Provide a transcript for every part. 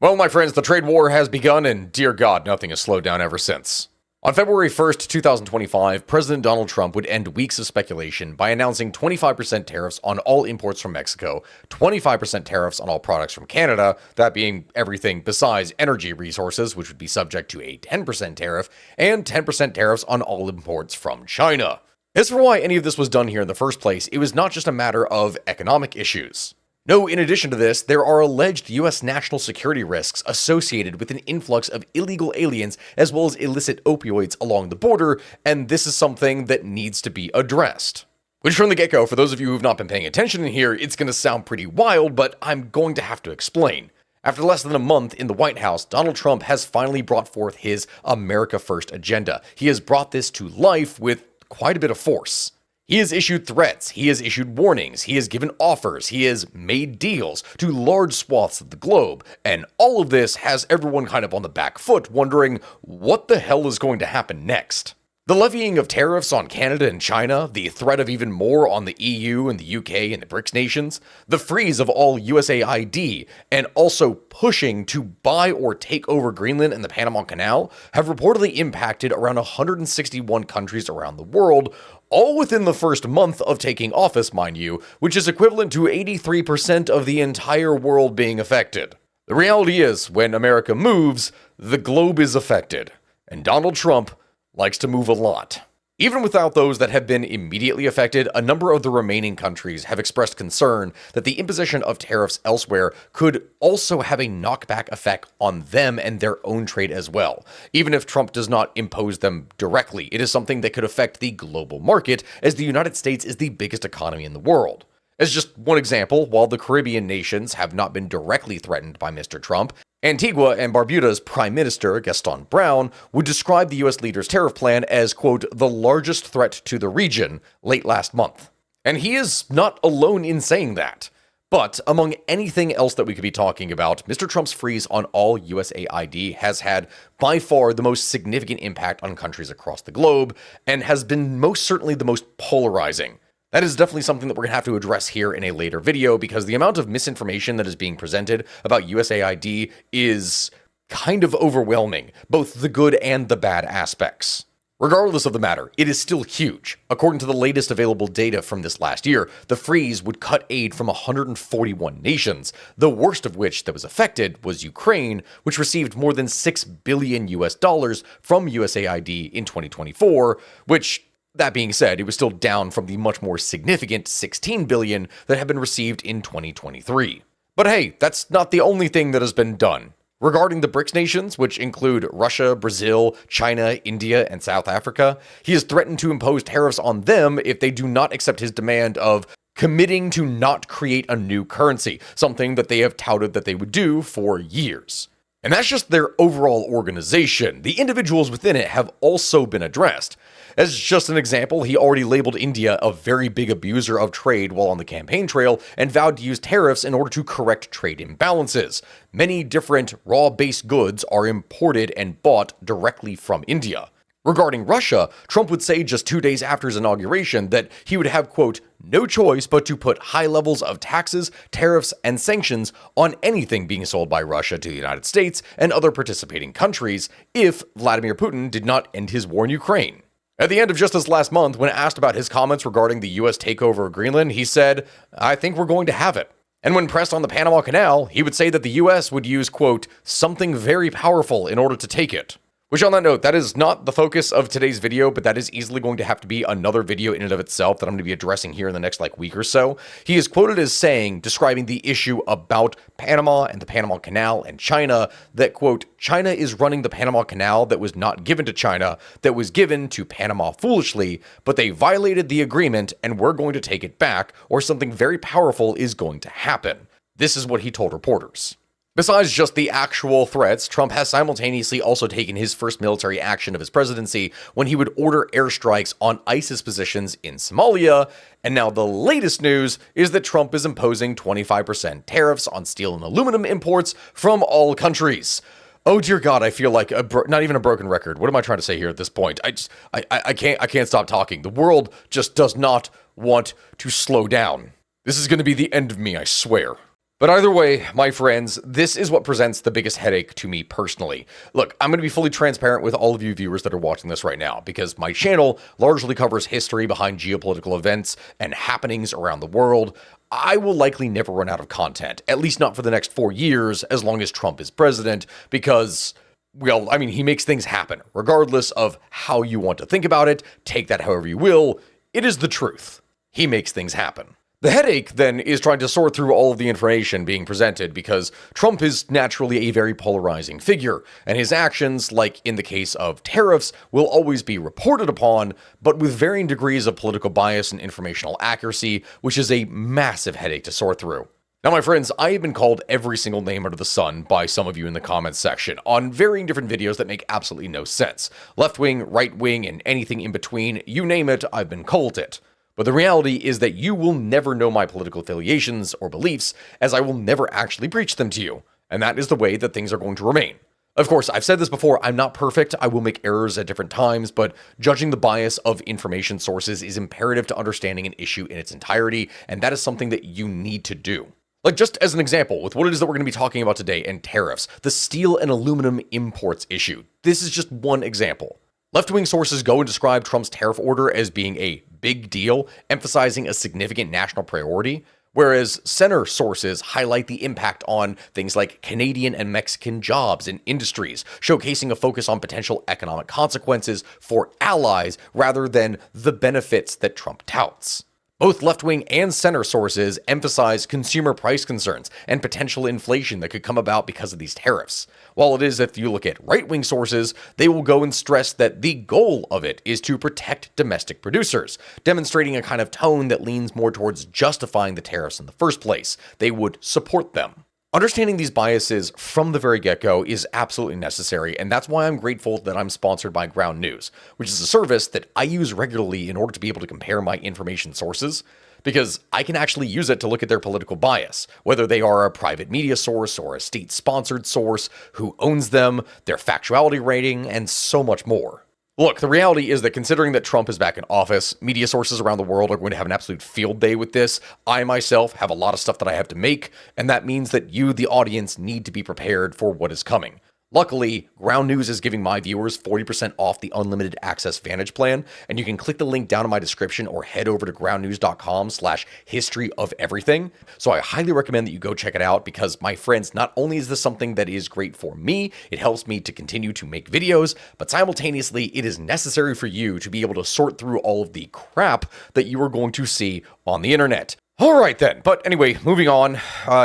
Well, my friends, the trade war has begun, and dear God, nothing has slowed down ever since. On February 1st, 2025, President Donald Trump would end weeks of speculation by announcing 25% tariffs on all imports from Mexico, 25% tariffs on all products from Canada, that being everything besides energy resources, which would be subject to a 10% tariff, and 10% tariffs on all imports from China. As for why any of this was done here in the first place, it was not just a matter of economic issues. No, in addition to this, there are alleged U.S. national security risks associated with an influx of illegal aliens as well as illicit opioids along the border, and this is something that needs to be addressed. Which from the get-go, for those of you who have not been paying attention in here, it's going to sound pretty wild, but I'm going to have to explain. After less than a month in the White House, Donald Trump has finally brought forth his America First agenda. He has brought this to life with quite a bit of force. He has issued threats, he has issued warnings, he has given offers, he has made deals to large swaths of the globe, and all of this has everyone kind of on the back foot wondering what the hell is going to happen next. The levying of tariffs on Canada and China, the threat of even more on the EU and the UK and the Brics nations, the freeze of all USAID, and also pushing to buy or take over Greenland and the Panama Canal have reportedly impacted around 161 countries around the world, all within the first month of taking office, mind you, which is equivalent to 83% of the entire world being affected. The reality is, when America moves, the globe is affected, and Donald Trump likes to move a lot. Even without those that have been immediately affected, a number of the remaining countries have expressed concern that the imposition of tariffs elsewhere could also have a knockback effect on them and their own trade as well. Even if Trump does not impose them directly, it is something that could affect the global market, as the United States is the biggest economy in the world. As just one example, while the Caribbean nations have not been directly threatened by Mr. Trump, Antigua and Barbuda's Prime Minister, Gaston Brown, would describe the US leader's tariff plan as, quote, the largest threat to the region late last month. And he is not alone in saying that. But among anything else that we could be talking about, Mr. Trump's freeze on all USAID has had by far the most significant impact on countries across the globe and has been most certainly the most polarizing. That is definitely something that we're going to have to address here in a later video because the amount of misinformation that is being presented about USAID is kind of overwhelming, both the good and the bad aspects. Regardless of the matter, it is still huge. According to the latest available data from this last year, the freeze would cut aid from 141 nations, the worst of which that was affected was Ukraine, which received more than $6 billion from USAID in 2024, which, that being said, it was still down from the much more significant $16 billion that had been received in 2023. But hey, that's not the only thing that has been done. Regarding the Brics nations, which include Russia, Brazil, China, India, and South Africa, he has threatened to impose tariffs on them if they do not accept his demand of committing to not create a new currency, something that they have touted that they would do for years. And that's just their overall organization. The individuals within it have also been addressed. As just an example, he already labeled India a very big abuser of trade while on the campaign trail and vowed to use tariffs in order to correct trade imbalances. Many different raw-based goods are imported and bought directly from India. Regarding Russia, Trump would say just 2 days after his inauguration that he would have, quote, no choice but to put high levels of taxes, tariffs, and sanctions on anything being sold by Russia to the United States and other participating countries if Vladimir Putin did not end his war in Ukraine. At the end of just this last month, when asked about his comments regarding the US takeover of Greenland, he said, I think we're going to have it. And when pressed on the Panama Canal, he would say that the US would use, quote, something very powerful in order to take it. Which, on that note, that is not the focus of today's video, but that is easily going to have to be another video in and of itself that I'm going to be addressing here in the next week or so. He is quoted as saying, describing the issue about Panama and the Panama Canal and China, that, quote, China is running the Panama Canal that was not given to China, that was given to Panama foolishly, but they violated the agreement and we're going to take it back, or something very powerful is going to happen. This is what he told reporters. Besides just the actual threats, Trump has simultaneously also taken his first military action of his presidency when he would order airstrikes on ISIS positions in Somalia, and now the latest news is that Trump is imposing 25% tariffs on steel and aluminum imports from all countries. Oh dear God, I feel like not even a broken record. What am I trying to say here at this point? I can't stop talking. The world just does not want to slow down. This is going to be the end of me, I swear. But either way, my friends, this is what presents the biggest headache to me personally. Look, I'm going to be fully transparent with all of you viewers that are watching this right now, because my channel largely covers history behind geopolitical events and happenings around the world. I will likely never run out of content, at least not for the next 4 years, as long as Trump is president, because, well, I mean, he makes things happen, regardless of how you want to think about it. Take that however you will. It is the truth. He makes things happen. The headache, then, is trying to sort through all of the information being presented, because Trump is naturally a very polarizing figure, and his actions, like in the case of tariffs, will always be reported upon, but with varying degrees of political bias and informational accuracy, which is a massive headache to sort through. Now, my friends, I have been called every single name under the sun by some of you in the comments section on varying different videos that make absolutely no sense. Left wing, right wing, and anything in between, you name it, I've been called it. But the reality is that you will never know my political affiliations or beliefs, as I will never actually preach them to you. And that is the way that things are going to remain. Of course, I've said this before, I'm not perfect, I will make errors at different times, but judging the bias of information sources is imperative to understanding an issue in its entirety, and that is something that you need to do. Like, just as an example, with what it is that we're going to be talking about today and tariffs, the steel and aluminum imports issue. This is just one example. Left-wing sources go and describe Trump's tariff order as being a big deal, emphasizing a significant national priority, whereas center sources highlight the impact on things like Canadian and Mexican jobs and industries, showcasing a focus on potential economic consequences for allies rather than the benefits that Trump touts. Both left-wing and center sources emphasize consumer price concerns and potential inflation that could come about because of these tariffs. While it is, if you look at right-wing sources, they will go and stress that the goal of it is to protect domestic producers, demonstrating a kind of tone that leans more towards justifying the tariffs in the first place. They would support them. Understanding these biases from the very get-go is absolutely necessary, and that's why I'm grateful that I'm sponsored by Ground News, which is a service that I use regularly in order to be able to compare my information sources, because I can actually use it to look at their political bias, whether they are a private media source or a state-sponsored source, who owns them, their factuality rating, and so much more. Look, the reality is that considering that Trump is back in office, media sources around the world are going to have an absolute field day with this. I myself have a lot of stuff that I have to make, and that means that you, the audience, need to be prepared for what is coming. Luckily, Ground News is giving my viewers 40% off the unlimited access Vantage plan, and you can click the link down in my description or head over to groundnews.com/historyofeverything. So I highly recommend that you go check it out, because my friends, not only is this something that is great for me, it helps me to continue to make videos, but simultaneously it is necessary for you to be able to sort through all of the crap that you are going to see on the internet. All right then, but anyway, moving on,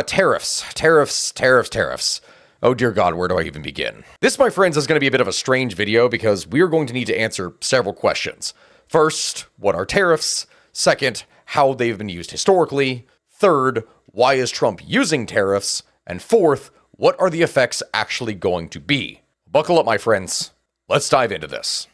tariffs. Oh dear God, where do I even begin? This, my friends, is going to be a bit of a strange video, because we are going to need to answer several questions. First, what are tariffs? Second, how they've been used historically. Third, why is Trump using tariffs? And fourth, what are the effects actually going to be? Buckle up, my friends. Let's dive into this.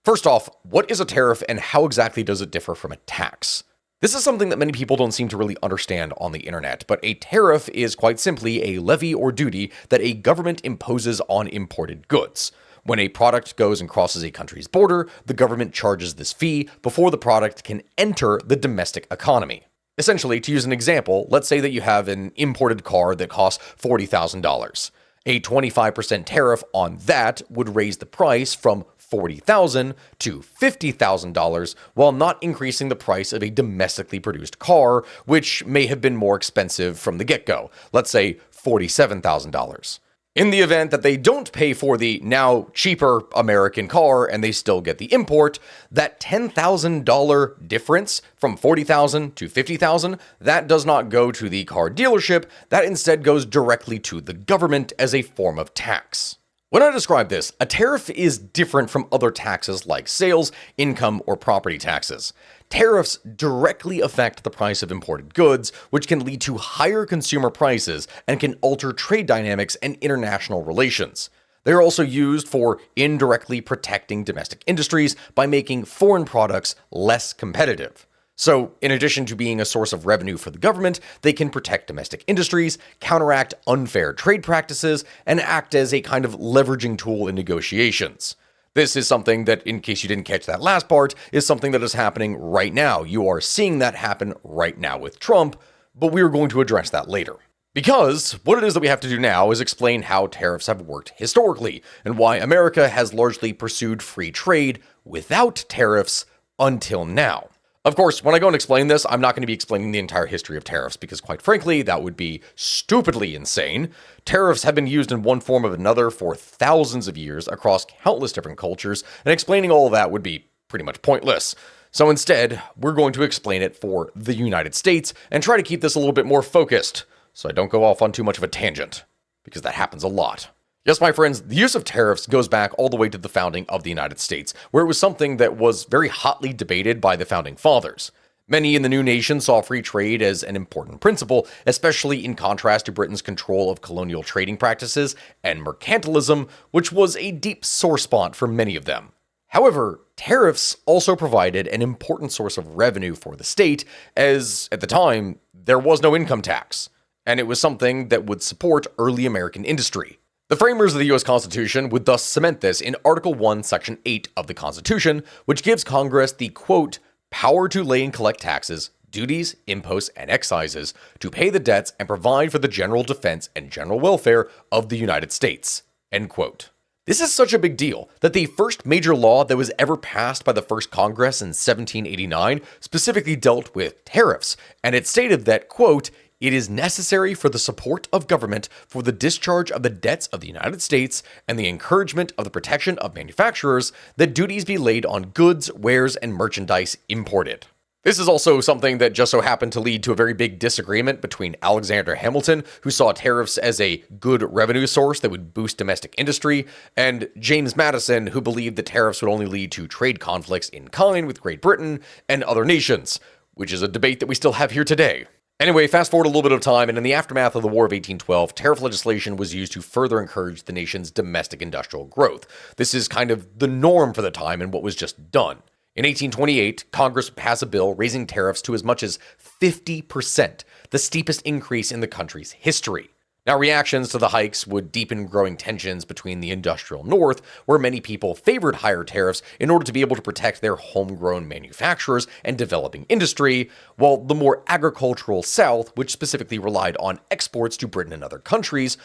First off, what is a tariff and how exactly does it differ from a tax? This is something that many people don't seem to really understand on the internet, but a tariff is quite simply a levy or duty that a government imposes on imported goods. When a product goes and crosses a country's border, the government charges this fee before the product can enter the domestic economy. Essentially, to use an example, let's say that you have an imported car that costs $40,000. A 25% tariff on that would raise the price from $40,000 to $50,000, while not increasing the price of a domestically produced car, which may have been more expensive from the get-go, let's say $47,000. In the event that they don't pay for the now cheaper American car and they still get the import, that $10,000 difference from $40,000 to $50,000, that does not go to the car dealership, that instead goes directly to the government as a form of tax. When I describe this, a tariff is different from other taxes like sales, income, or property taxes. Tariffs directly affect the price of imported goods, which can lead to higher consumer prices and can alter trade dynamics and international relations. They are also used for indirectly protecting domestic industries by making foreign products less competitive. So, in addition to being a source of revenue for the government, they can protect domestic industries, counteract unfair trade practices, and act as a kind of leveraging tool in negotiations. This is something that, in case you didn't catch that last part, is something that is happening right now. You are seeing that happen right now with Trump, but we are going to address that later. Because what it is that we have to do now is explain how tariffs have worked historically, and why America has largely pursued free trade without tariffs until now. Of course, when I go and explain this, I'm not going to be explaining the entire history of tariffs because, quite frankly, that would be stupidly insane. Tariffs have been used in one form or another for thousands of years across countless different cultures, and explaining all of that would be pretty much pointless. So instead, we're going to explain it for the United States and try to keep this a little bit more focused, so I don't go off on too much of a tangent, because that happens a lot. Yes, my friends, the use of tariffs goes back all the way to the founding of the United States, where it was something that was very hotly debated by the founding fathers. Many in the new nation saw free trade as an important principle, especially in contrast to Britain's control of colonial trading practices and mercantilism, which was a deep sore spot for many of them. However, tariffs also provided an important source of revenue for the state, as at the time, there was no income tax, and it was something that would support early American industry. The framers of the U.S. Constitution would thus cement this in Article 1, Section 8 of the Constitution, which gives Congress the, quote, power to lay and collect taxes, duties, imposts, and excises, to pay the debts and provide for the general defense and general welfare of the United States, end quote. This is such a big deal that the first major law that was ever passed by the first Congress in 1789 specifically dealt with tariffs, and it stated that, quote, it is necessary for the support of government for the discharge of the debts of the United States and the encouragement of the protection of manufacturers that duties be laid on goods, wares, and merchandise imported. This is also something that just so happened to lead to a very big disagreement between Alexander Hamilton, who saw tariffs as a good revenue source that would boost domestic industry, and James Madison, who believed that tariffs would only lead to trade conflicts in kind with Great Britain and other nations, which is a debate that we still have here today. Anyway, fast forward a little bit of time, and in the aftermath of the War of 1812, tariff legislation was used to further encourage the nation's domestic industrial growth. This is kind of the norm for the time and what was just done. In 1828, Congress would pass a bill raising tariffs to as much as 50%, the steepest increase in the country's history. Now, reactions to the hikes would deepen growing tensions between the industrial North, where many people favored higher tariffs in order to be able to protect their homegrown manufacturers and developing industry, while the more agricultural South, which specifically relied on exports to Britain and other countries,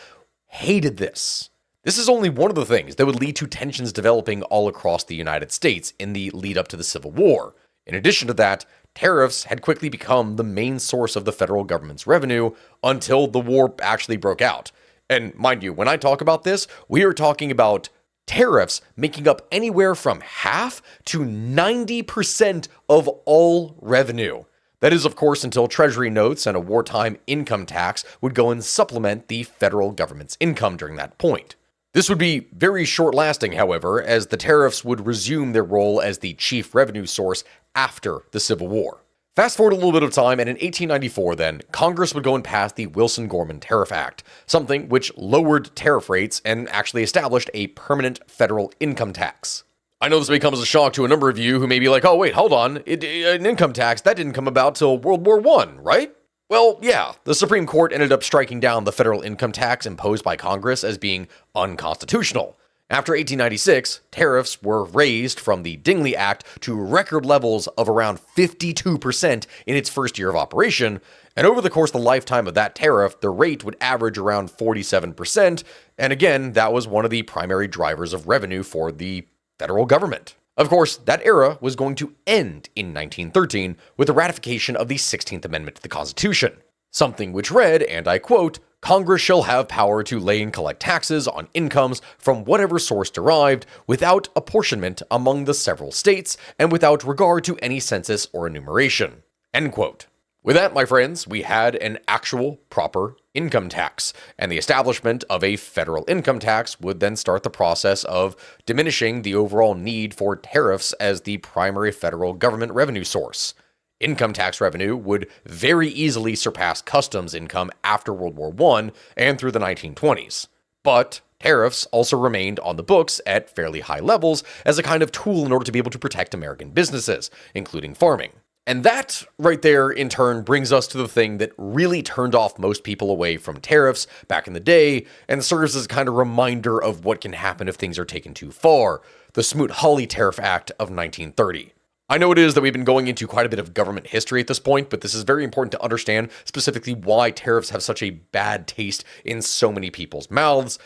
hated this. This is only one of the things that would lead to tensions developing all across the United States in the lead up to the Civil War. In addition to that, tariffs had quickly become the main source of the federal government's revenue until the war actually broke out. And mind you, when I talk about this, we are talking about tariffs making up anywhere from half to 90% of all revenue. That is, of course, until Treasury notes and a wartime income tax would go and supplement the federal government's income during that point. This would be very short-lasting, however, as the tariffs would resume their role as the chief revenue source after the Civil War. Fast forward a little bit of time, and in 1894 then, Congress would go and pass the Wilson-Gorman Tariff Act, something which lowered tariff rates and actually established a permanent federal income tax. I know this may come as a shock to a number of you who may be like, oh wait, hold on, an income tax, that didn't come about till World War I, right? Well, yeah, the Supreme Court ended up striking down the federal income tax imposed by Congress as being unconstitutional. After 1896, tariffs were raised from the Dingley Act to record levels of around 52% in its first year of operation, and over the course of the lifetime of that tariff, the rate would average around 47%, and again, that was one of the primary drivers of revenue for the federal government. Of course, that era was going to end in 1913 with the ratification of the 16th Amendment to the Constitution, something which read, and I quote, Congress shall have power to lay and collect taxes on incomes from whatever source derived, without apportionment among the several states, and without regard to any census or enumeration, end quote. With that, my friends, we had an actual proper income tax, and the establishment of a federal income tax would then start the process of diminishing the overall need for tariffs as the primary federal government revenue source. Income tax revenue would very easily surpass customs income after World War I and through the 1920s. But tariffs also remained on the books at fairly high levels as a kind of tool in order to be able to protect American businesses, including farming. And that right there, in turn, brings us to the thing that really turned off most people away from tariffs back in the day and serves as a kind of reminder of what can happen if things are taken too far, the Smoot-Hawley Tariff Act of 1930. I know it is that we've been going into quite a bit of government history at this point, but this is very important to understand specifically why tariffs have such a bad taste in so many people's mouths,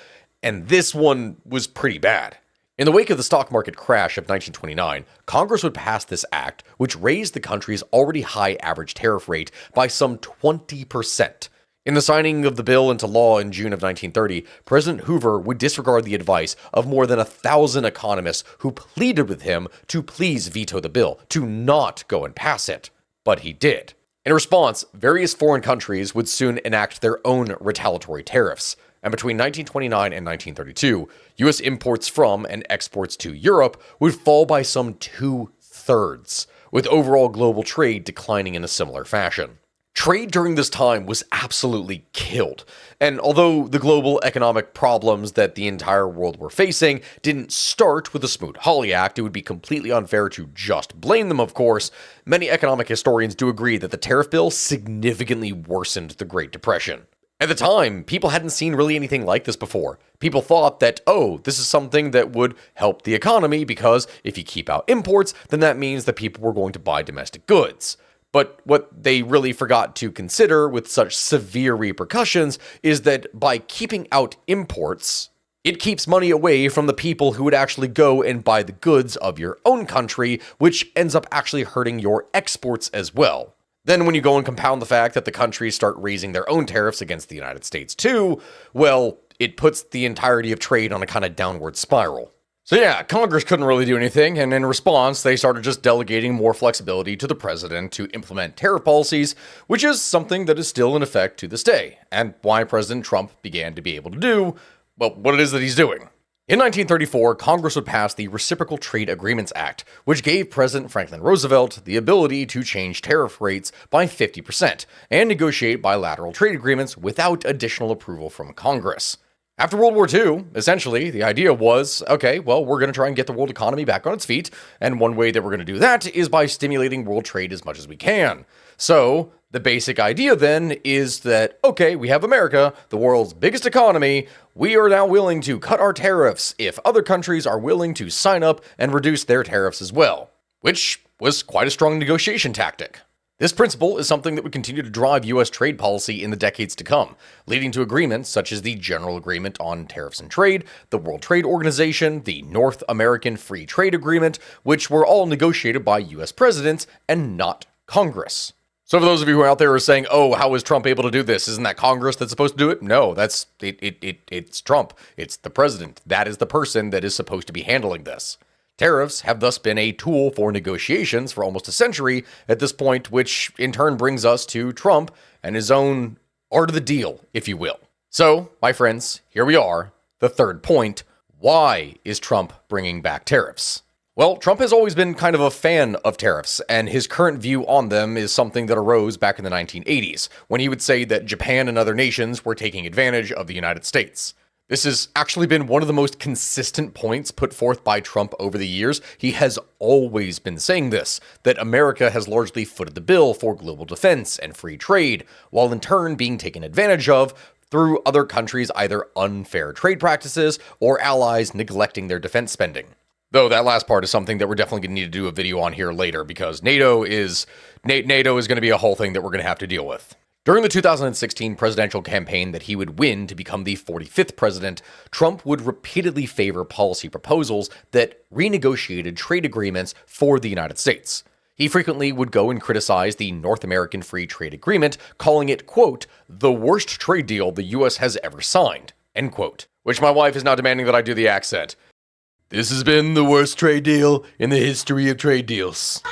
and this one was pretty bad. In the wake of the stock market crash of 1929, Congress would pass this act, which raised the country's already high average tariff rate by some 20%. In the signing of the bill into law in June of 1930, President Hoover would disregard the advice of more than 1,000 economists who pleaded with him to please veto the bill, to not go and pass it. But he did. In response, various foreign countries would soon enact their own retaliatory tariffs. And between 1929 and 1932, U.S. imports from and exports to Europe would fall by some 2/3, with overall global trade declining in a similar fashion. Trade during this time was absolutely killed, and although the global economic problems that the entire world were facing didn't start with the Smoot-Hawley Act, it would be completely unfair to just blame them, of course. Many economic historians do agree that the tariff bill significantly worsened the Great Depression. At the time, people hadn't seen really anything like this before. People thought that, oh, this is something that would help the economy because if you keep out imports, then that means that people were going to buy domestic goods. But what they really forgot to consider with such severe repercussions is that by keeping out imports, it keeps money away from the people who would actually go and buy the goods of your own country, which ends up actually hurting your exports as well. Then when you go and compound the fact that the countries start raising their own tariffs against the United States too, well, it puts the entirety of trade on a kind of downward spiral. So yeah, Congress couldn't really do anything, and in response, they started just delegating more flexibility to the president to implement tariff policies, which is something that is still in effect to this day, and why President Trump began to be able to do, well, what it is that he's doing. In 1934, Congress would pass the Reciprocal Trade Agreements Act, which gave President Franklin Roosevelt the ability to change tariff rates by 50% and negotiate bilateral trade agreements without additional approval from Congress. After World War II, essentially, the idea was, okay, well, we're going to try and get the world economy back on its feet, and one way that we're going to do that is by stimulating world trade as much as we can. So, the basic idea then is that, okay, we have America, the world's biggest economy, we are now willing to cut our tariffs if other countries are willing to sign up and reduce their tariffs as well, which was quite a strong negotiation tactic. This principle is something that would continue to drive U.S. trade policy in the decades to come, leading to agreements such as the General Agreement on Tariffs and Trade, the World Trade Organization, the North American Free Trade Agreement, which were all negotiated by U.S. presidents and not Congress. So for those of you who are out there are saying, oh, how is Trump able to do this? Isn't that Congress that's supposed to do it? No, it's Trump. It's the president. That is the person that is supposed to be handling this. Tariffs have thus been a tool for negotiations for almost a century at this point, which in turn brings us to Trump and his own art of the deal, if you will. So, my friends, here we are, the third point. Why is Trump bringing back tariffs? Well, Trump has always been kind of a fan of tariffs, and his current view on them is something that arose back in the 1980s, when he would say that Japan and other nations were taking advantage of the United States. This has actually been one of the most consistent points put forth by Trump over the years. He has always been saying this, that America has largely footed the bill for global defense and free trade, while in turn being taken advantage of through other countries' either unfair trade practices or allies neglecting their defense spending. Though that last part is something that we're definitely going to need to do a video on here later, because NATO is going to be a whole thing that we're going to have to deal with. During the 2016 presidential campaign that he would win to become the 45th president, Trump would repeatedly favor policy proposals that renegotiated trade agreements for the United States. He frequently would go and criticize the North American Free Trade Agreement, calling it, quote, the worst trade deal the U.S. has ever signed, end quote. Which my wife is now demanding that I do the accent. This has been the worst trade deal in the history of trade deals.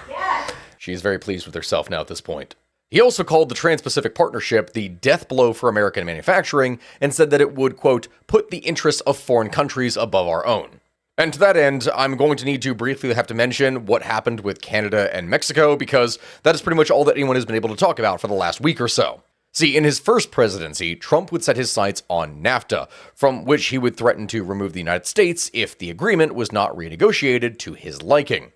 Yes. She's very pleased with herself now at this point. He also called the Trans-Pacific Partnership the death blow for American manufacturing and said that it would, quote, put the interests of foreign countries above our own. And to that end, I'm going to need to briefly have to mention what happened with Canada and Mexico, because that is pretty much all that anyone has been able to talk about for the last week or so. See, in his first presidency, Trump would set his sights on NAFTA, from which he would threaten to remove the United States if the agreement was not renegotiated to his liking.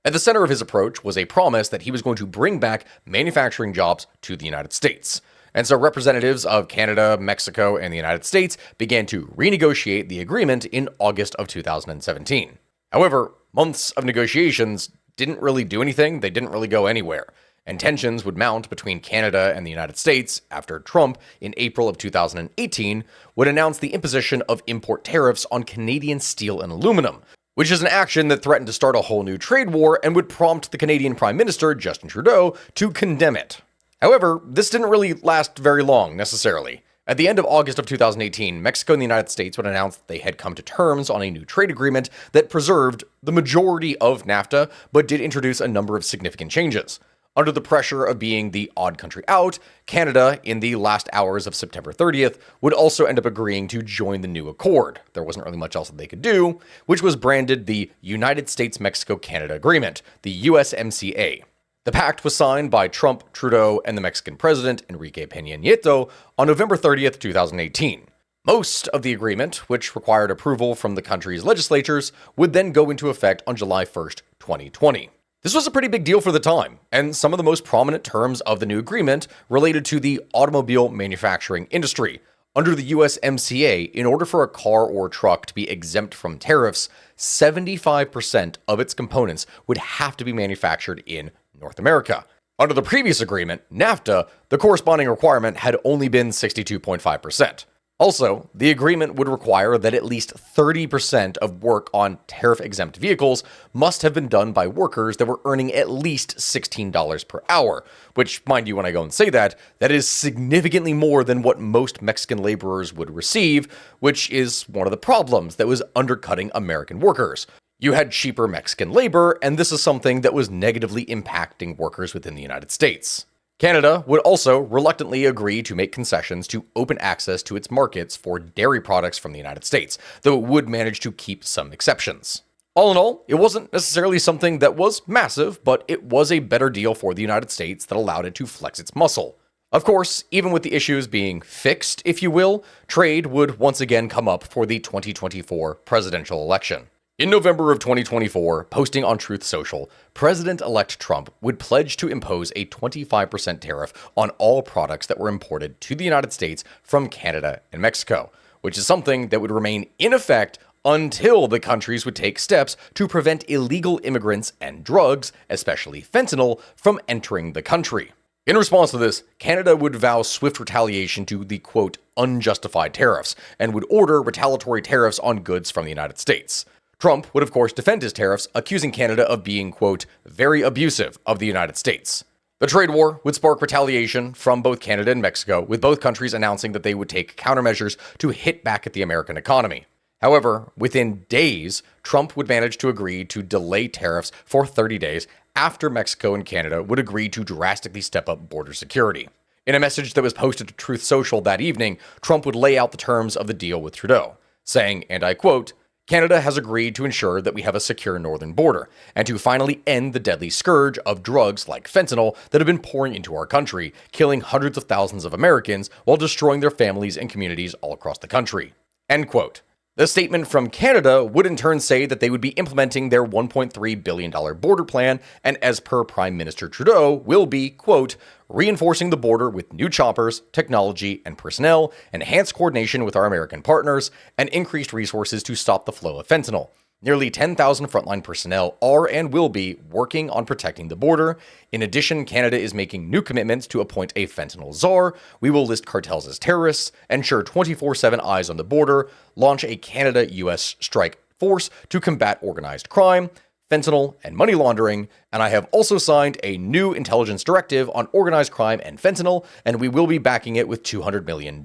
At the center of his approach was a promise that he was going to bring back manufacturing jobs to the United States. And so representatives of Canada, Mexico, and the United States began to renegotiate the agreement in August of 2017. However, months of negotiations didn't really do anything. They didn't really go anywhere. And tensions would mount between Canada and the United States after Trump, in April of 2018, would announce the imposition of import tariffs on Canadian steel and aluminum, which is an action that threatened to start a whole new trade war and would prompt the Canadian Prime Minister, Justin Trudeau, to condemn it. However, this didn't really last very long, necessarily. At the end of August of 2018, Mexico and the United States would announce that they had come to terms on a new trade agreement that preserved the majority of NAFTA, but did introduce a number of significant changes. Under the pressure of being the odd country out, Canada, in the last hours of September 30th, would also end up agreeing to join the new accord. There wasn't really much else that they could do, which was branded the United States-Mexico-Canada Agreement, the USMCA. The pact was signed by Trump, Trudeau, and the Mexican president, Enrique Peña Nieto, on November 30th, 2018. Most of the agreement, which required approval from the country's legislatures, would then go into effect on July 1st, 2020. This was a pretty big deal for the time, and some of the most prominent terms of the new agreement related to the automobile manufacturing industry. Under the USMCA, in order for a car or truck to be exempt from tariffs, 75% of its components would have to be manufactured in North America. Under the previous agreement, NAFTA, the corresponding requirement had only been 62.5%. Also, the agreement would require that at least 30% of work on tariff-exempt vehicles must have been done by workers that were earning at least $16 per hour, which, mind you, when I go and say that, that is significantly more than what most Mexican laborers would receive, which is one of the problems that was undercutting American workers. You had cheaper Mexican labor, and this is something that was negatively impacting workers within the United States. Canada would also reluctantly agree to make concessions to open access to its markets for dairy products from the United States, though it would manage to keep some exceptions. All in all, it wasn't necessarily something that was massive, but it was a better deal for the United States that allowed it to flex its muscle. Of course, even with the issues being fixed, if you will, trade would once again come up for the 2024 presidential election. In November of 2024, posting on Truth Social, President-elect Trump would pledge to impose a 25% tariff on all products that were imported to the United States from Canada and Mexico, which is something that would remain in effect until the countries would take steps to prevent illegal immigrants and drugs, especially fentanyl, from entering the country. In response to this, Canada would vow swift retaliation to the, quote, unjustified tariffs, and would order retaliatory tariffs on goods from the United States. Trump would, of course, defend his tariffs, accusing Canada of being, quote, very abusive of the United States. The trade war would spark retaliation from both Canada and Mexico, with both countries announcing that they would take countermeasures to hit back at the American economy. However, within days, Trump would manage to agree to delay tariffs for 30 days after Mexico and Canada would agree to drastically step up border security. In a message that was posted to Truth Social that evening, Trump would lay out the terms of the deal with Trudeau, saying, and I quote, Canada has agreed to ensure that we have a secure northern border, and to finally end the deadly scourge of drugs like fentanyl that have been pouring into our country, killing hundreds of thousands of Americans while destroying their families and communities all across the country. End quote. The statement from Canada would in turn say that they would be implementing their $1.3 billion border plan, and as per Prime Minister Trudeau, will be, quote, reinforcing the border with new choppers, technology, and personnel, enhanced coordination with our American partners, and increased resources to stop the flow of fentanyl. Nearly 10,000 frontline personnel are and will be working on protecting the border. In addition, Canada is making new commitments to appoint a fentanyl czar. We will list cartels as terrorists, ensure 24/7 eyes on the border, launch a Canada-US strike force to combat organized crime, fentanyl, and money laundering, and I have also signed a new intelligence directive on organized crime and fentanyl, and we will be backing it with $200 million.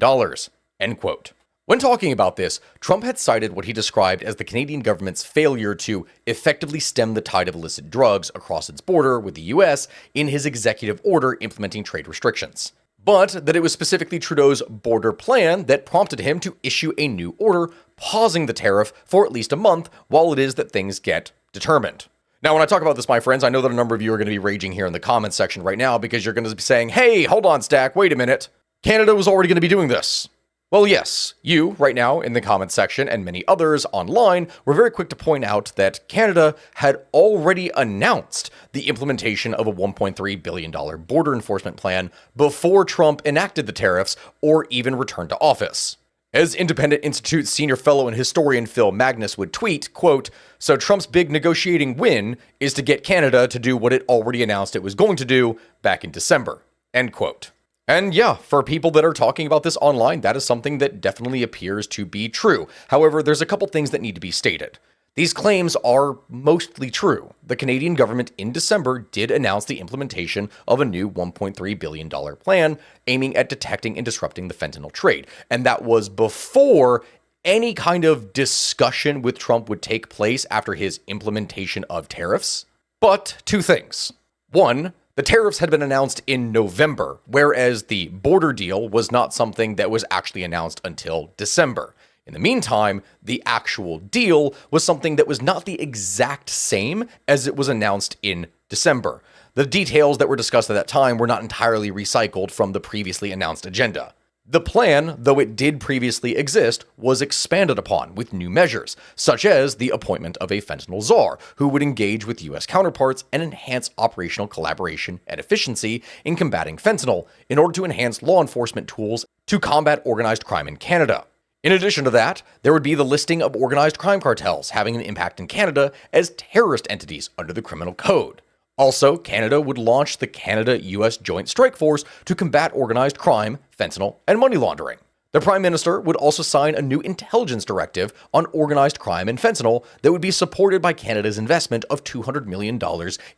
End quote. When talking about this, Trump had cited what he described as the Canadian government's failure to effectively stem the tide of illicit drugs across its border with the US in his executive order implementing trade restrictions. But that it was specifically Trudeau's border plan that prompted him to issue a new order pausing the tariff for at least a month while it is that things get determined. Now, when I talk about this, my friends, I know that a number of you are going to be raging here in the comments section right now because you're going to be saying, hey, hold on, Stack, wait a minute. Canada was already going to be doing this. Well, yes, you, right now, in the comments section, and many others online, were very quick to point out that Canada had already announced the implementation of a $1.3 billion border enforcement plan before Trump enacted the tariffs or even returned to office. As Independent Institute senior fellow and historian Phil Magnus would tweet, quote, "So Trump's big negotiating win is to get Canada to do what it already announced it was going to do back in December," end quote. And yeah, for people that are talking about this online, that is something that definitely appears to be true. However, there's a couple things that need to be stated. These claims are mostly true. The Canadian government in December did announce the implementation of a new $1.3 billion plan aiming at detecting and disrupting the fentanyl trade. And that was before any kind of discussion with Trump would take place after his implementation of tariffs. But two things. One, the tariffs had been announced in November, whereas the border deal was not something that was actually announced until December. In the meantime, the actual deal was something that was not the exact same as it was announced in December. The details that were discussed at that time were not entirely recycled from the previously announced agenda. The plan, though it did previously exist, was expanded upon with new measures, such as the appointment of a fentanyl czar, who would engage with U.S. counterparts and enhance operational collaboration and efficiency in combating fentanyl in order to enhance law enforcement tools to combat organized crime in Canada. In addition to that, there would be the listing of organized crime cartels having an impact in Canada as terrorist entities under the criminal code. Also, Canada would launch the Canada-US Joint Strike Force to combat organized crime, fentanyl, and money laundering. The Prime Minister would also sign a new intelligence directive on organized crime and fentanyl that would be supported by Canada's investment of $200 million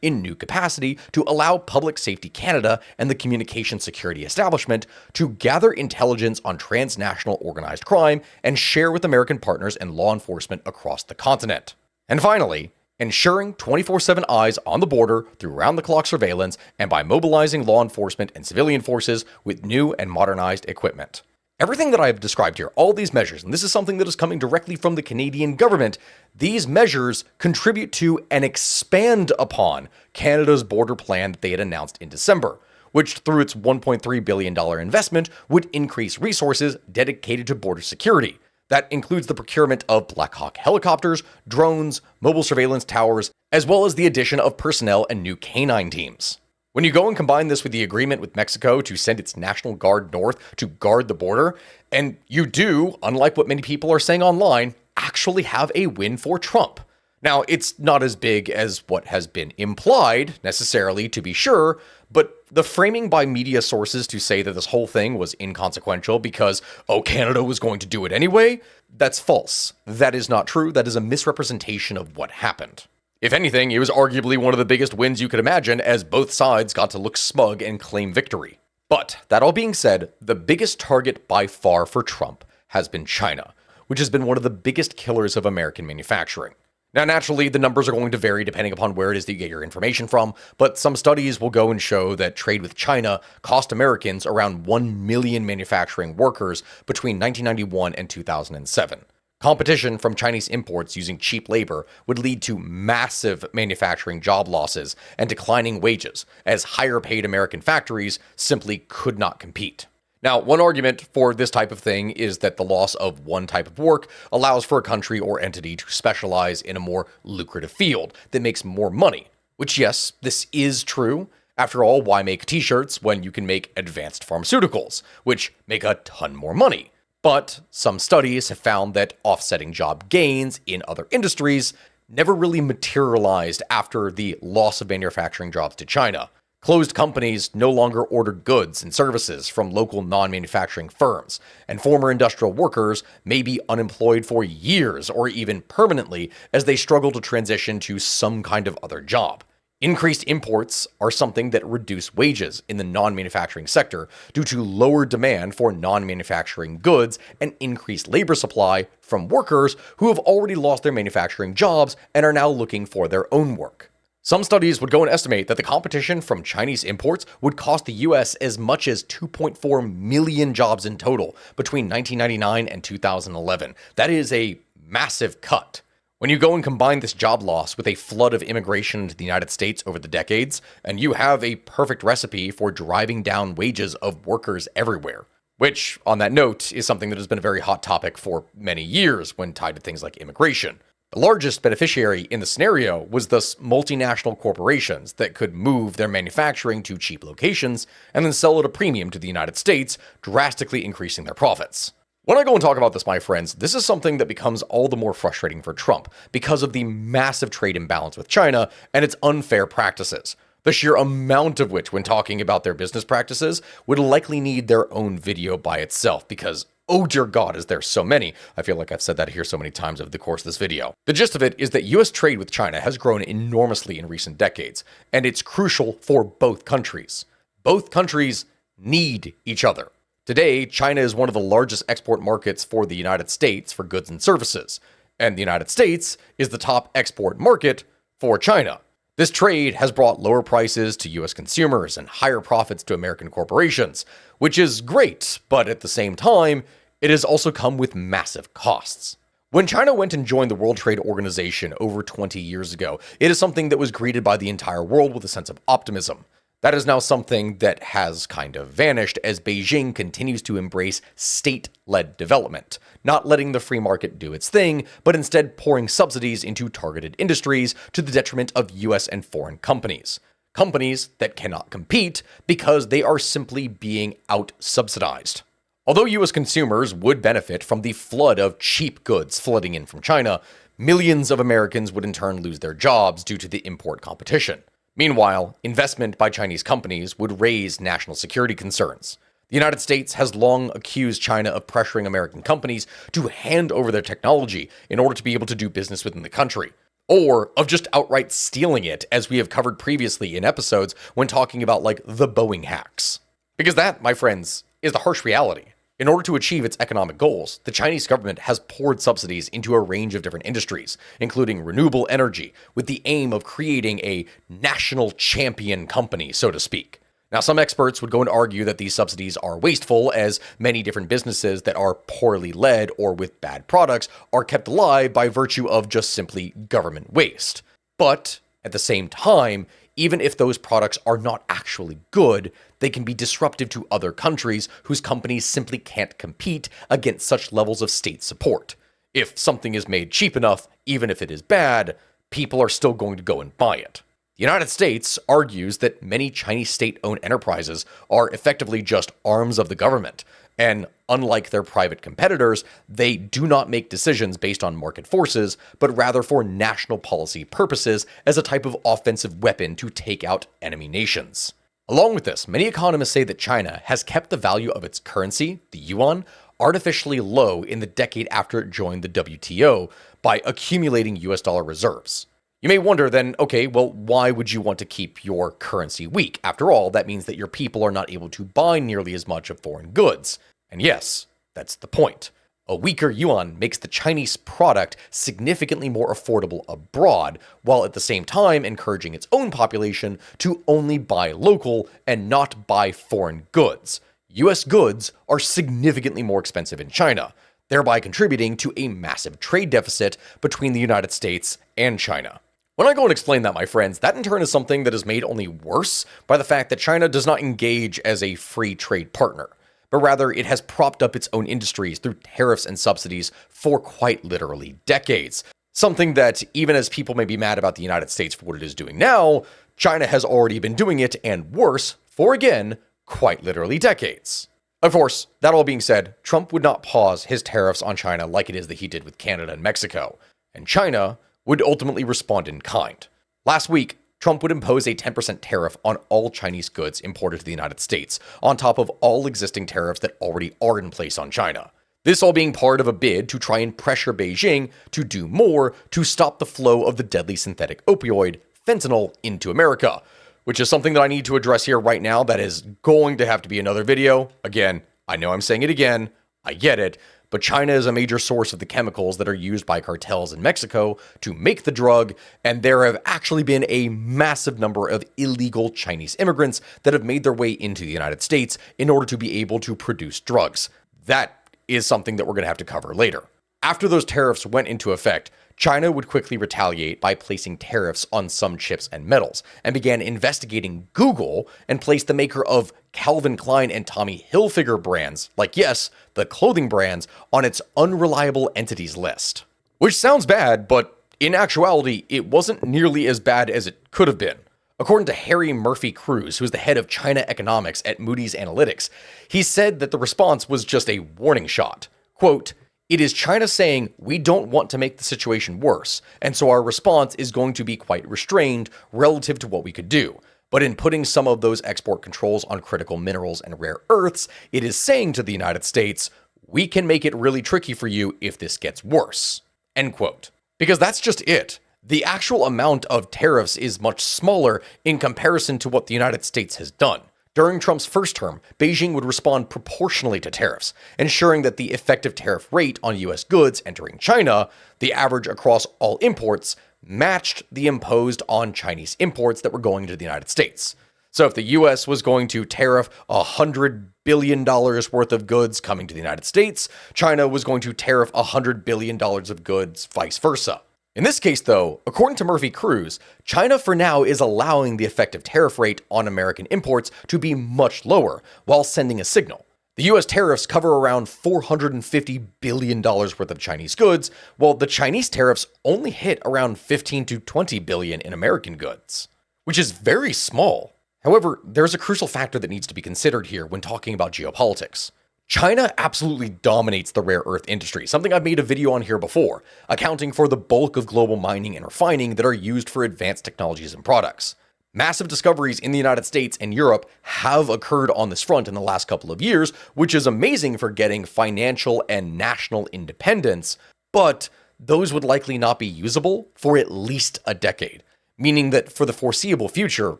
in new capacity to allow Public Safety Canada and the Communication Security Establishment to gather intelligence on transnational organized crime and share with American partners and law enforcement across the continent. And finally, ensuring 24/7 eyes on the border through round-the-clock surveillance and by mobilizing law enforcement and civilian forces with new and modernized equipment. Everything that I have described here, all these measures, and this is something that is coming directly from the Canadian government, these measures contribute to and expand upon Canada's border plan that they had announced in December, which through its $1.3 billion investment would increase resources dedicated to border security. That includes the procurement of Black Hawk helicopters, drones, mobile surveillance towers, as well as the addition of personnel and new canine teams. When you go and combine this with the agreement with Mexico to send its National Guard north to guard the border, and you do, unlike what many people are saying online, actually have a win for Trump. Now, it's not as big as what has been implied, necessarily, to be sure, but the framing by media sources to say that this whole thing was inconsequential because, oh, Canada was going to do it anyway, that's false. That is not true. That is a misrepresentation of what happened. If anything, it was arguably one of the biggest wins you could imagine, as both sides got to look smug and claim victory. But, that all being said, the biggest target by far for Trump has been China, which has been one of the biggest killers of American manufacturing. Now, naturally, the numbers are going to vary depending upon where it is that you get your information from, but some studies will go and show that trade with China cost Americans around 1 million manufacturing workers between 1991 and 2007. Competition from Chinese imports using cheap labor would lead to massive manufacturing job losses and declining wages, as higher paid American factories simply could not compete. Now, one argument for this type of thing is that the loss of one type of work allows for a country or entity to specialize in a more lucrative field that makes more money, which, yes, this is true. After all, why make t-shirts when you can make advanced pharmaceuticals, which make a ton more money? But some studies have found that offsetting job gains in other industries never really materialized after the loss of manufacturing jobs to China. Closed companies no longer order goods and services from local non-manufacturing firms, and former industrial workers may be unemployed for years or even permanently as they struggle to transition to some kind of other job. Increased imports are something that reduce wages in the non-manufacturing sector due to lower demand for non-manufacturing goods and increased labor supply from workers who have already lost their manufacturing jobs and are now looking for their own work. Some studies would go and estimate that the competition from Chinese imports would cost the US as much as 2.4 million jobs in total between 1999 and 2011. That is a massive cut. When you go and combine this job loss with a flood of immigration into the United States over the decades, and you have a perfect recipe for driving down wages of workers everywhere. Which, on that note, is something that has been a very hot topic for many years when tied to things like immigration. The largest beneficiary in the scenario was thus multinational corporations that could move their manufacturing to cheap locations and then sell at a premium to the United States, drastically increasing their profits. When I go and talk about this, my friends, this is something that becomes all the more frustrating for Trump because of the massive trade imbalance with China and its unfair practices. The sheer amount of which, when talking about their business practices, would likely need their own video by itself because, oh dear God, is there so many. I feel like I've said that here so many times over the course of this video. The gist of it is that US trade with China has grown enormously in recent decades, and it's crucial for both countries. Both countries need each other. Today, China is one of the largest export markets for the United States for goods and services, and the United States is the top export market for China. This trade has brought lower prices to US consumers and higher profits to American corporations, which is great, but at the same time, it has also come with massive costs. When China went and joined the World Trade Organization over 20 years ago, it is something that was greeted by the entire world with a sense of optimism. That is now something that has kind of vanished as Beijing continues to embrace state-led development, not letting the free market do its thing, but instead pouring subsidies into targeted industries to the detriment of US and foreign companies. Companies that cannot compete because they are simply being out-subsidized. Although US consumers would benefit from the flood of cheap goods flooding in from China, millions of Americans would in turn lose their jobs due to the import competition. Meanwhile, investment by Chinese companies would raise national security concerns. The United States has long accused China of pressuring American companies to hand over their technology in order to be able to do business within the country, or of just outright stealing it, as we have covered previously in episodes when talking about like the Boeing hacks. Because that, my friends, is the harsh reality. In order to achieve its economic goals, the Chinese government has poured subsidies into a range of different industries, including renewable energy, with the aim of creating a national champion company, so to speak. Now, some experts would go and argue that these subsidies are wasteful, as many different businesses that are poorly led or with bad products are kept alive by virtue of just simply government waste. But at the same time, even if those products are not actually good, they can be disruptive to other countries whose companies simply can't compete against such levels of state support. If something is made cheap enough, even if it is bad, people are still going to go and buy it. The United States argues that many Chinese state-owned enterprises are effectively just arms of the government, and unlike their private competitors, they do not make decisions based on market forces, but rather for national policy purposes as a type of offensive weapon to take out enemy nations. Along with this, many economists say that China has kept the value of its currency, the yuan, artificially low in the decade after it joined the WTO by accumulating US dollar reserves. You may wonder then, okay, well, why would you want to keep your currency weak? After all, that means that your people are not able to buy nearly as much of foreign goods. And yes, that's the point. A weaker yuan makes the Chinese product significantly more affordable abroad, while at the same time encouraging its own population to only buy local and not buy foreign goods. US goods are significantly more expensive in China, thereby contributing to a massive trade deficit between the United States and China. When I go and explain that, my friends, that in turn is something that is made only worse by the fact that China does not engage as a free trade partner, but rather it has propped up its own industries through tariffs and subsidies for quite literally decades. Something that, even as people may be mad about the United States for what it is doing now, China has already been doing it, and worse, for again, quite literally decades. Of course, that all being said, Trump would not pause his tariffs on China like it is that he did with Canada and Mexico, and China would ultimately respond in kind. Last week, Trump would impose a 10% tariff on all Chinese goods imported to the United States, on top of all existing tariffs that already are in place on China. This all being part of a bid to try and pressure Beijing to do more to stop the flow of the deadly synthetic opioid, fentanyl, into America, which is something that I need to address here right now. That is going to have to be another video. Again, I know I'm saying it again, I get it, but China is a major source of the chemicals that are used by cartels in Mexico to make the drug, and there have actually been a massive number of illegal Chinese immigrants that have made their way into the United States in order to be able to produce drugs. That is something that we're going to have to cover later. After those tariffs went into effect, China would quickly retaliate by placing tariffs on some chips and metals, and began investigating Google and placed the maker of Calvin Klein and Tommy Hilfiger brands, like yes, the clothing brands, on its unreliable entities list. Which sounds bad, but in actuality, it wasn't nearly as bad as it could have been. According to Harry Murphy Cruz, who is the head of China economics at Moody's Analytics, he said that the response was just a warning shot. Quote, "It is China saying we don't want to make the situation worse, and so our response is going to be quite restrained relative to what we could do. But in putting some of those export controls on critical minerals and rare earths, it is saying to the United States, we can make it really tricky for you if this gets worse." End quote. Because that's just it. The actual amount of tariffs is much smaller in comparison to what the United States has done. During Trump's first term, Beijing would respond proportionally to tariffs, ensuring that the effective tariff rate on US goods entering China, the average across all imports, matched the imposed on Chinese imports that were going to the United States. So if the US was going to tariff $100 billion worth of goods coming to the United States, China was going to tariff $100 billion of goods, vice versa. In this case, though, according to Murphy Cruz, China for now is allowing the effective tariff rate on American imports to be much lower while sending a signal. The US tariffs cover around $450 billion worth of Chinese goods, while the Chinese tariffs only hit around $15 to $20 billion in American goods, which is very small. However, there's a crucial factor that needs to be considered here when talking about geopolitics. China absolutely dominates the rare earth industry, something I've made a video on here before, accounting for the bulk of global mining and refining that are used for advanced technologies and products. Massive discoveries in the United States and Europe have occurred on this front in the last couple of years, which is amazing for getting financial and national independence, but those would likely not be usable for at least a decade, meaning that for the foreseeable future,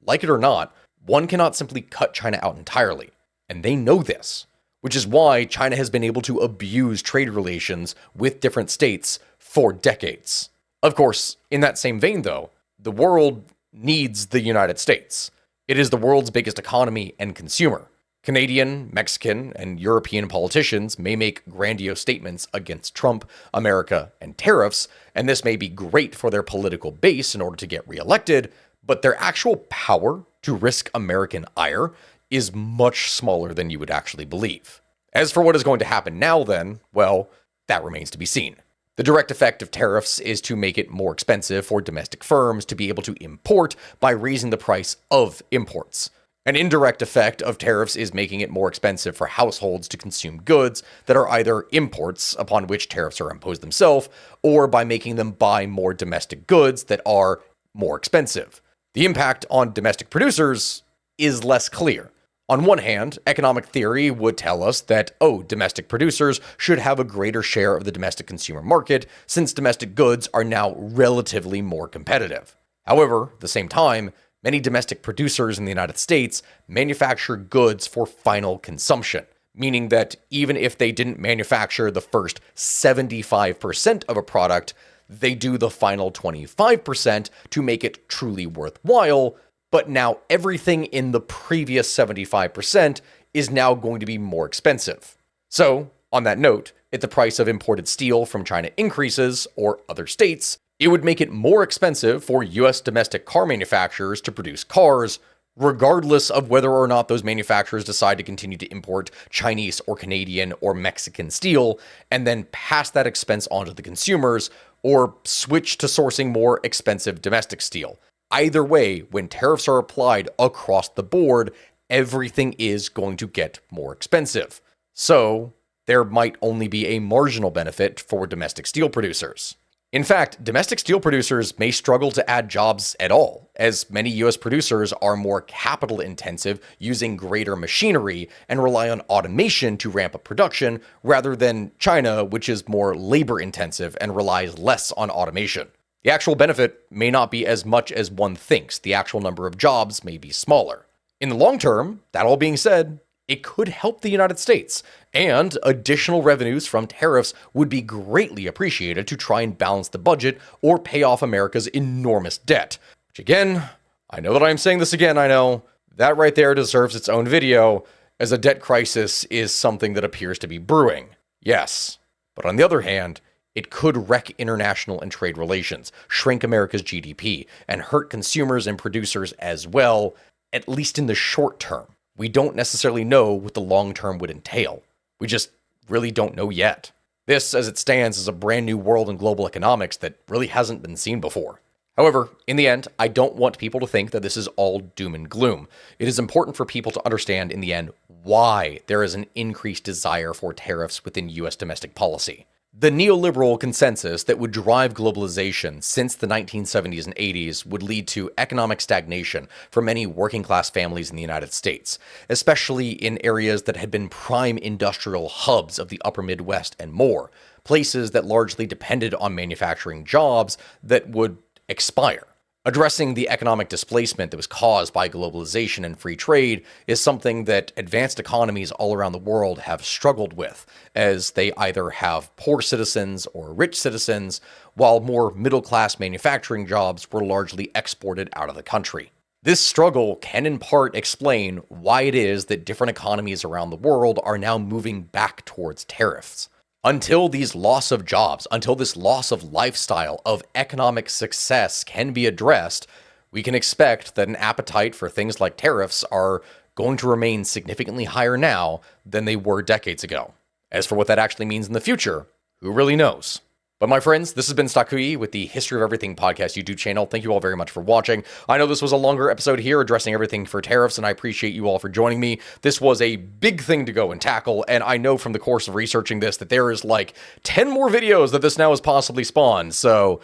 like it or not, one cannot simply cut China out entirely, and they know this, which is why China has been able to abuse trade relations with different states for decades. Of course, in that same vein though, the world needs the United States. It is the world's biggest economy and consumer. Canadian, Mexican, and European politicians may make grandiose statements against Trump, America, and tariffs, and this may be great for their political base in order to get reelected, but their actual power to risk American ire is much smaller than you would actually believe. As for what is going to happen now then, well, that remains to be seen. The direct effect of tariffs is to make it more expensive for domestic firms to be able to import by raising the price of imports. An indirect effect of tariffs is making it more expensive for households to consume goods that are either imports upon which tariffs are imposed themselves, or by making them buy more domestic goods that are more expensive. The impact on domestic producers is less clear. On one hand, economic theory would tell us that, domestic producers should have a greater share of the domestic consumer market since domestic goods are now relatively more competitive. However, at the same time, many domestic producers in the United States manufacture goods for final consumption, meaning that even if they didn't manufacture the first 75% of a product, they do the final 25% to make it truly worthwhile. But now everything in the previous 75% is now going to be more expensive. So, on that note, if the price of imported steel from China increases, or other states, it would make it more expensive for US domestic car manufacturers to produce cars, regardless of whether or not those manufacturers decide to continue to import Chinese or Canadian or Mexican steel, and then pass that expense on to the consumers, or switch to sourcing more expensive domestic steel. Either way, when tariffs are applied across the board, everything is going to get more expensive. So, there might only be a marginal benefit for domestic steel producers. In fact, domestic steel producers may struggle to add jobs at all, as many US producers are more capital intensive, using greater machinery, and rely on automation to ramp up production, rather than China, which is more labor intensive and relies less on automation. The actual benefit may not be as much as one thinks. The actual number of jobs may be smaller. In the long term, that all being said, it could help the United States, and additional revenues from tariffs would be greatly appreciated to try and balance the budget or pay off America's enormous debt. Which again, I know that I'm saying this again, I know, that right there deserves its own video, as a debt crisis is something that appears to be brewing. Yes, but on the other hand, it could wreck international and trade relations, shrink America's GDP, and hurt consumers and producers as well, at least in the short term. We don't necessarily know what the long term would entail. We just really don't know yet. This, as it stands, is a brand new world in global economics that really hasn't been seen before. However, in the end, I don't want people to think that this is all doom and gloom. It is important for people to understand in the end why there is an increased desire for tariffs within US domestic policy. The neoliberal consensus that would drive globalization since the 1970s and 80s would lead to economic stagnation for many working class families in the United States, especially in areas that had been prime industrial hubs of the upper Midwest and more, places that largely depended on manufacturing jobs that would expire. Addressing the economic displacement that was caused by globalization and free trade is something that advanced economies all around the world have struggled with, as they either have poor citizens or rich citizens, while more middle-class manufacturing jobs were largely exported out of the country. This struggle can in part explain why it is that different economies around the world are now moving back towards tariffs. Until these loss of jobs, until this loss of lifestyle, of economic success can be addressed, we can expect that an appetite for things like tariffs are going to remain significantly higher now than they were decades ago. As for what that actually means in the future, who really knows? But my friends, this has been Stakui with the History of Everything podcast YouTube channel. Thank you all very much for watching. I know this was a longer episode here addressing everything for tariffs, and I appreciate you all for joining me. This was a big thing to go and tackle, and I know from the course of researching this that there is like 10 more videos that this now has possibly spawned. So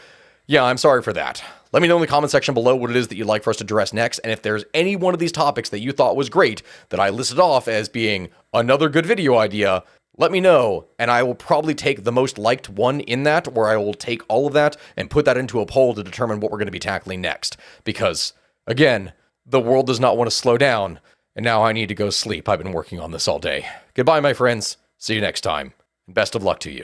yeah, I'm sorry for that. Let me know in the comment section below what it is that you'd like for us to address next, and if there's any one of these topics that you thought was great that I listed off as being another good video idea, let me know, and I will probably take the most liked one in that, or I will take all of that and put that into a poll to determine what we're going to be tackling next. Because, again, the world does not want to slow down, and now I need to go sleep. I've been working on this all day. Goodbye, my friends. See you next time. Best of luck to you.